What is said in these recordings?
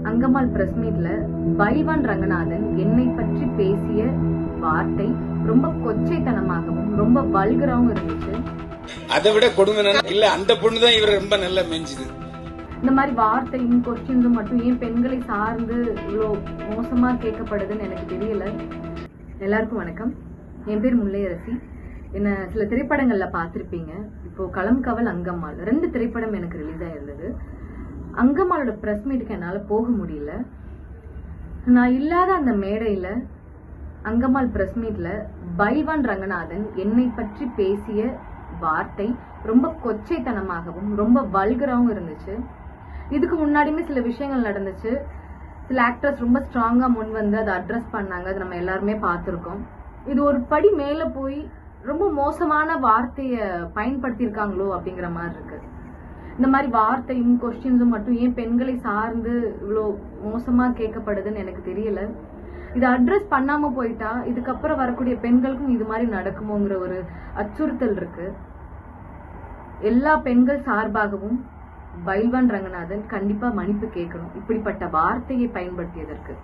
Angammal press மீட்ல பைல்வான் ரங்கநாதன் என்னை பற்றி பேசிய வார்த்தை ரொம்ப கொச்சைத்தனமாகவும் ரொம்ப வல்கராவும் இருந்துச்சு. அதை விட கொடுமை இல்ல, அந்த பொண்ணுதான் இவரை ரொம்ப நல்லா மெஞ்சுது. இந்த மாதிரி வார்த்தையும் கொஸ்டின்ஸும் மட்டும் ஏன் பெண்களை சார்ந்து இவ்வளோ மோசமா கேட்கப்படுதுன்னு எனக்கு தெரியல. எல்லாருக்கும் வணக்கம். என் பேர் முல்லையரசி. என்ன சில திரைப்படங்கள்ல பார்த்திருப்பீங்க. இப்போ களம் கவல் அங்கம்மாள் 2 திரைப்படம் எனக்கு ரிலீஸ் ஆயிருந்தது. அங்கம்மாளோட பிரஸ் மீட்டுக்கு என்னால போக முடியல. நான் இல்லாத அந்த மேடையில அங்கம்மாள் பிரஸ் மீட்ல பைல்வான் ரங்கநாதன் என்னை பற்றி பேசிய வார்த்தை ரொம்ப கொச்சைத்தனமாகவும் ரொம்ப வல்கராவும் இருந்துச்சு. இதுக்கு முன்னாடியுமே சில விஷயங்கள் நடந்துச்சு. சில ஆக்டர்ஸ் ரொம்ப ஸ்ட்ராங்கா முன் வந்து அதை அட்ரஸ் பண்ணாங்க. அது நம்ம எல்லாருமே பார்த்திருக்கோம். இது ஒரு படி மேல போய் ரொம்ப மோசமான வார்த்தைய பயன்படுத்தியிருக்காங்களோ அப்படிங்கிற மாதிரி இருக்கு. இந்த மாதிரி வார்த்தையும் கொஸ்டின்ஸும் மட்டும் ஏன் பெண்களை சார்ந்து இவ்வளோ மோசமா கேட்கப்படுதுன்னு எனக்கு தெரியல. இதை அட்ரஸ் பண்ணாம போயிட்டா இதுக்கப்புறம் வரக்கூடிய பெண்களுக்கும் இது மாதிரி நடக்குமோங்கிற ஒரு அச்சுறுத்தல் இருக்கு. எல்லா பெண்கள் சார்பாகவும் பைல்வான் ரங்கநாதன் கண்டிப்பா மன்னிப்பு கேட்கணும் இப்படிப்பட்ட வார்த்தையை பயன்படுத்தியதற்கு.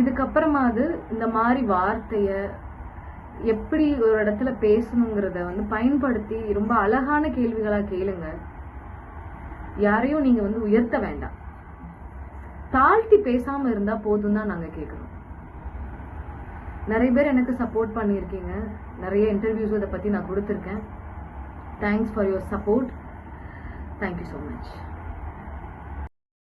இதுக்கப்புறமாவது இந்த மாதிரி வார்த்தைய எப்படி ஒரு இடத்துல பேசணுங்கிறத பயன்படுத்தி ரொம்ப அழகான கேள்விகளா கேளுங்க. யாரையும் நீங்க உயர்த்த வேண்டாம். தாழ்த்தி பேசாம இருந்தா போதும் தான் நாங்க கேட்கிறோம். நிறைய பேர் எனக்கு சப்போர்ட் பண்ணியிருக்கீங்க. நிறைய இன்டர்வியூஸ் இதை பத்தி நான் கொடுத்துருக்கேன். Thanks for your support. Thank you so much.